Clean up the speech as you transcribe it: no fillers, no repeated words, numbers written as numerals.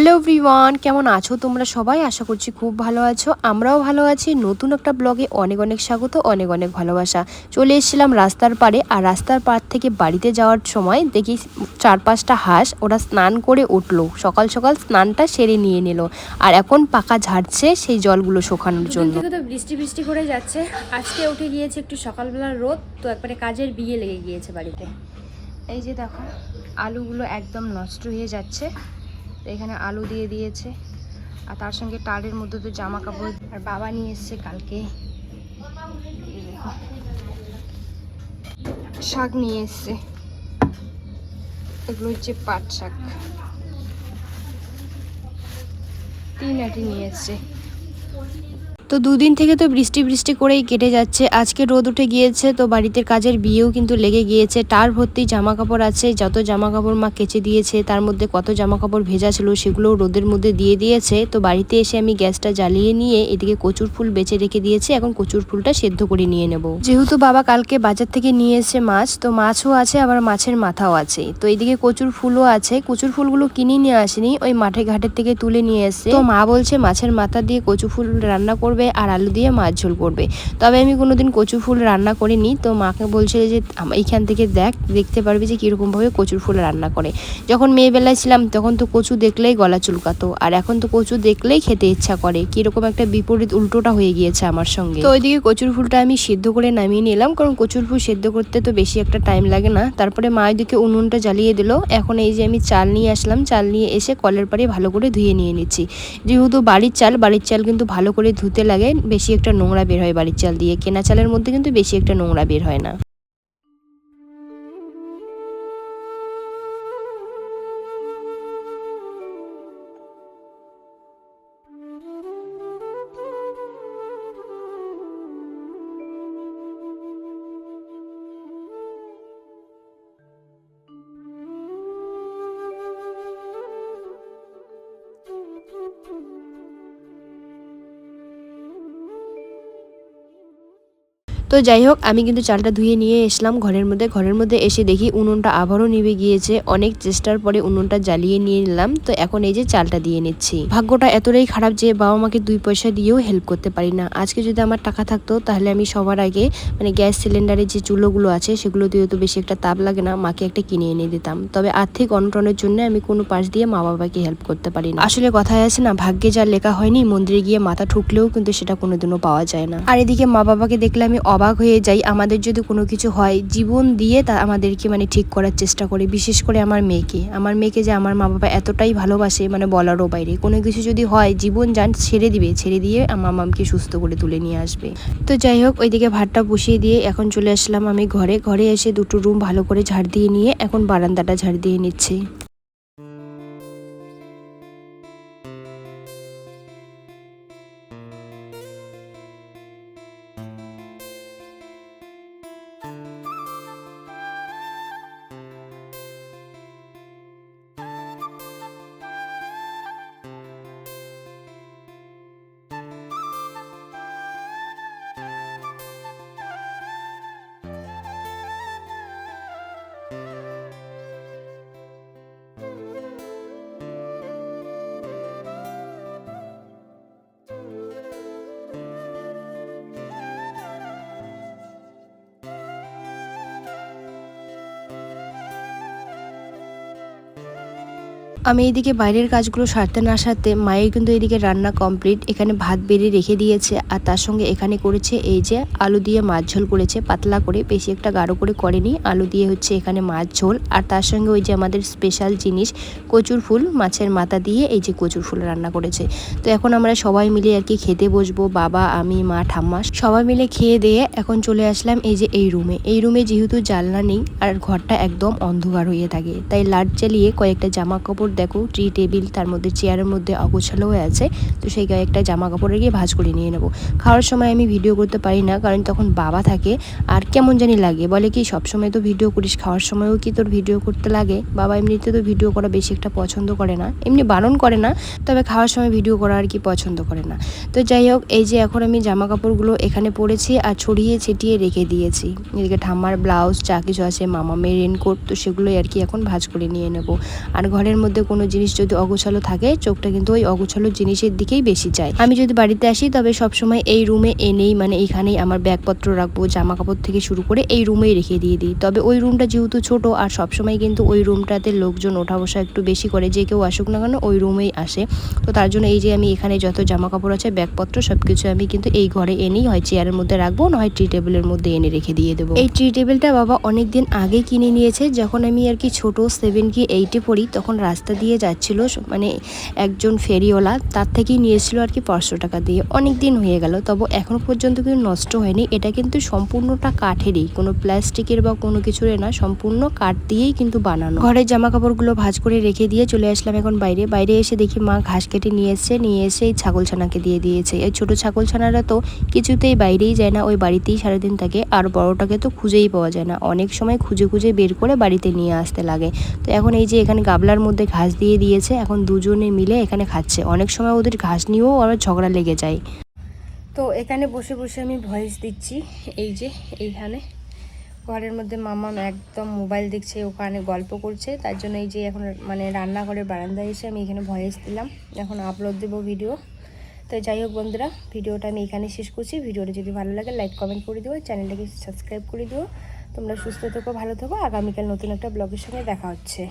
Hello everyone, কেমন আছো তোমরা সবাই? আশা করছি খুব ভালো আছো। আমরাও ভালো আছি। নতুন একটা ব্লগে অনেক অনেক স্বাগত, অনেক অনেক ভালোবাসা। চলে এসেছিলাম রাস্তার পাড়ে, আর রাস্তার পাড় থেকে বাড়িতে যাওয়ার সময় দেখি 4-5টা হাঁস ওরা স্নান করে উঠলো। সকাল সকাল স্নানটা সেরে নিয়ে নিল, আর এখন পাকা ঝাড়ছে সেই জলগুলো শুকানোর জন্য। তো বৃষ্টি বৃষ্টি করে যাচ্ছে। আজকে উঠে গিয়েছে একটু সকালবেলার রোদ, তো একবারে কাজের বিয়ে লেগে গিয়েছে বাড়িতে। এই যে দেখো, আলুগুলো একদম নষ্ট হয়ে যাচ্ছে। তো এখানে আলু দিয়ে দিয়েছে, আর তার সঙ্গে টালের মধ্যে তো জামা কাপড়, আর বাবা নিয়ে এসছে কালকে শাক নিয়ে এসছে। এগুলো হচ্ছে পাট শাক, 3 আটি নিয়ে এসছে। তো দুদিন থেকে তো বৃষ্টি বৃষ্টি করেই কেটে যাচ্ছে। আজকে রোদ উঠে গিয়েছে, তো বাড়িতে কাজের বিয়েও কিন্তু লেগে গিয়েছে। টার ভর্তি জামা কাপড় আছে, যত জামা কাপড় মা কেচে দিয়েছে তার মধ্যে কত জামা কাপড় ভেজা ছিল সেগুলোও রোদের মধ্যে দিয়ে দিয়েছে। তো বাড়িতে এসে আমি গ্যাসটা জ্বালিয়ে নিয়ে এদিকে কচুর ফুল বেঁচে রেখে দিয়েছি। এখন কচুর ফুলটা সেদ্ধ করে নিয়ে নেব। যেহেতু বাবা কালকে বাজার থেকে নিয়ে এসে মাছ, তো মাছও আছে আবার মাছের মাথাও আছে। তো এইদিকে কচুর ফুলও আছে। কচুর ফুলগুলো কিনে নিয়ে আসেনি, ওই মাঠে ঘাটের থেকে তুলে নিয়ে এসছে। তো মা বলছে মাছের মাথা দিয়ে কচু ফুল রান্না করবে আর আলু দিয়ে মাছ ঝোল করবে। তবে আমি কোনোদিন কচু ফুল রান্না করিনি, তো মাকে বলছে যে এইখান থেকে দেখতে পারবি যে কীরকমভাবে কচুর ফুল রান্না করে। যখন মেয়েবেলায় ছিলাম তখন তো কচু দেখলেই গলা চুলকাতো, আর এখন তো কচু দেখলেই খেতে ইচ্ছা করে। কীরকম একটা বিপরীত উল্টোটা হয়ে গিয়েছে আমার সঙ্গে। তো ওইদিকে কচুর ফুলটা আমি সিদ্ধ করে নামিয়ে নিলাম, কারণ কচুর ফুল সিদ্ধ করতে তো বেশি একটা টাইম লাগে না। তারপরে মা ওইদিকে উনুনটা জ্বালিয়ে দিল। এখন এই যে আমি চাল নিয়ে আসলাম, চাল নিয়ে এসে কলের পাড়ে ভালো করে ধুয়ে নিয়ে নিচ্ছি। যেহেতু বাড়ির চাল কিন্তু ভালো করে ধুতে লাগে, বেশি একটা নোংরা বের হয় বাড়ির চাল দিয়ে। কেনা চালের মধ্যে কিন্তু বেশি একটা নোংরা বের হয় না। তো যাই হোক, আমি কিন্তু চালটা ধুয়ে নিয়ে এসলাম ঘরের মধ্যে এসে দেখি উনুনটা আবারও নিভে গিয়েছে। অনেক চেষ্টার পরে উনুনটা জ্বালিয়ে নিয়ে নিলাম। তো এখন এই যে চালটা দিয়ে নিচ্ছি। ভাগ্যটা এতটাই খারাপ যে বাবা মাকে 2 পয়সা দিয়েও হেল্প করতে পারি না। আজকে যদি আমার টাকা থাকতো তাহলে আমি সবার আগে গ্যাস সিলিন্ডারের যে চুলোগুলো আছে সেগুলো দিয়ে তো বেশি একটা তাপ লাগে না, মাকে একটা কিনে এনে দিতাম। তবে আর্থিক অনটনের জন্য আমি কোনো পাশ দিয়ে মা বাবাকে হেল্প করতে পারি না। আসলে কথায় আছে না, ভাগ্যে যা লেখা হয়নি মন্দিরে গিয়ে মাথা ঠুকলেও কিন্তু সেটা কোনোদিনও পাওয়া যায় না। আর এদিকে মা বাবাকে দেখলে আমি অবাক হয়ে যাই। আমাদের যদি কোনো কিছু হয় জীবন দিয়ে তা আমাদেরকে ঠিক করার চেষ্টা করে। বিশেষ করে আমার মেয়েকে যে আমার মা বাবা এতটাই ভালোবাসে, বলারও বাইরে। কোনো কিছু যদি হয় জীবন ছেড়ে দিয়ে আমার মামকে সুস্থ করে তুলে নিয়ে আসবে। তো যাই হোক, ওইদিকে ভাতটা বসিয়ে দিয়ে এখন চলে আসলাম আমি ঘরে এসে 2টো রুম ভালো করে ঝাড় দিয়ে নিয়ে এখন বারান্দাটা ঝাড় দিয়ে নিচ্ছি। আমি এইদিকে বাইরের কাজগুলো সারতে না সারতে মায়ের কিন্তু এইদিকে রান্না কমপ্লিট। এখানে ভাত বেড়ে রেখে দিয়েছে, আর তার সঙ্গে এখানে করেছে এই যে আলু দিয়ে মাছ ঝোল করেছে, পাতলা করে, বেশি একটা গাঢ় করে করেনি। আলু দিয়ে হচ্ছে এখানে মাছ ঝোল, আর তার সঙ্গে ওই যে আমাদের স্পেশাল জিনিস কচুর ফুল, মাছের মাথা দিয়ে এই যে কচুর ফুল রান্না করেছে। তো এখন আমরা সবাই মিলে আর কি খেতে বসবো, বাবা, আমি, মা, ঠাম্মা সবাই মিলে খেয়ে দিয়ে এখন চলে আসলাম এই যে এই রুমে যেহেতু জানলা নেই আর ঘরটা একদম অন্ধকার হয়ে থাকে, তাই লাইট জ্বালিয়ে কয়েকটা জামা কাপড় দেখো ট্রি টেবিল, তার মধ্যে চেয়ারের মধ্যে অগোছালো হয়ে আছে। তো সেই কয়েকটা জামা কাপড়ে গিয়ে ভাঁজ করে নিয়ে নেবো। খাওয়ার সময় আমি ভিডিও করতে পারি না, কারণ তখন বাবা থাকে আর কেমন জানি লাগে। বলে কি সবসময় তো ভিডিও করিস, খাওয়ার সময়ও কি তোর ভিডিও করতে লাগে? বাবা এমনিতে তো ভিডিও করা বেশি একটা পছন্দ করে না, এমনি বারণ করে না, তবে খাওয়ার সময় ভিডিও করা আর কি পছন্দ করে না। তো যাই হোক, এই যে এখন আমি জামা কাপড়গুলো এখানে পরেছি আর ছড়িয়ে ছিটিয়ে রেখে দিয়েছি। এদিকে ঠাম্মার ব্লাউজ যা কিছু আছে, মামামের রেনকোট, তো সেগুলোই আর কি এখন ভাঁজ করে নিয়ে নেব। আর ঘরের মধ্যে বাড়িতে কোনো জিনিস যদি অগোছালো থাকে চোখটা কিন্তু ওই অগোছালো জিনিসের দিকেই বেশি যায়। আমি যদি বাড়িতে আসি তবে সবসময় এই রুমে এনেই মানে এইখানেই আমার ব্যাগপত্র রাখবো, জামা কাপড় থেকে শুরু করে এই রুমেই রেখে দিয়ে দিই। তবে ওই রুমটা যেহেতু ছোট আর সবসময় কিন্তু ওই রুমটাতে লোকজন ওঠা বসা একটু বেশি করে, যে কেউ আসুক না কেন ওই রুমেই আসে। তো তার জন্য এই যে আমি এখানে যত জামা কাপড় আছে ব্যাগপত্র সব কিছু আমি কিন্তু এই ঘরে এনেই হয় চেয়ারের মধ্যে রাখবো, নয় ট্রি টেবিলের মধ্যে এনে রেখে দিয়ে দেবো। এই ট্রি টেবিলটা বাবা অনেক দিন আগে কিনে নিয়েছে, যখন আমি আর কি ছোট 7 কি 8-এ পড়ি তখন রাস্তা দিয়ে যাচ্ছিল মানে একজন ফেরিওয়ালা, তার থেকেই নিয়েছিল আর কি 500 টাকা দিয়ে। অনেক দিন হয়ে গেল, তবে এখনো পর্যন্ত কিন্তু নষ্ট হয়নি। এটা কিন্তু সম্পূর্ণটা কাঠেরই, কোনো প্লাস্টিকের বা কোনো কিছুর না, সম্পূর্ণ কাঠ দিয়েই কিন্তু বানানো। ঘরের জামা কাপড়গুলো ভাঁজ করে রেখে দিয়ে চলে আসলাম এখন বাইরে। বাইরে এসে দেখি মা ঘাস কেটে নিয়ে এসে এই ছাগলছানাকে দিয়ে দিয়েছে। এই ছোট ছাগলছানারা তো কিছুতেই বাইরেই যায় না, ওই বাড়িতেই সারাদিন থাকে। আর বড়টাকে তো খুঁজেই পাওয়া যায় না, অনেক সময় খুঁজে খুঁজে বের করে বাড়িতে নিয়ে আসতে লাগে। তো এখন এই যে এখানে গাবলার মধ্যে ঘাস দিয়ে দিয়েছে, এখন দুজনে মিলে এখানে খাচ্ছে। অনেক সময় ওদের ঘাস নিয়েও আবার ঝগড়া লেগে যায়। তো এখানে বসে বসে আমি ভয়েস দিচ্ছি। এই যে এইখানে ঘরের মধ্যে মামা একদম মোবাইল দেখছে, ওখানে গল্প করছে। তার জন্য এই যে এখন মানে রান্নাঘরের বারান্দায় এসে আমি এখানে ভয়েস দিলাম, এখন আপলোড দেবো ভিডিও। তো যাই হোক বন্ধুরা, ভিডিওটা আমি এখানে শেষ করছি। ভিডিওটা যদি ভালো লাগে লাইক কমেন্ট করে দিও, চ্যানেলটাকে সাবস্ক্রাইব করে দিও। তোমরা সুস্থ থেকো, ভালো থেকো। আগামীকাল নতুন একটা ব্লগের সঙ্গে দেখা হচ্ছে।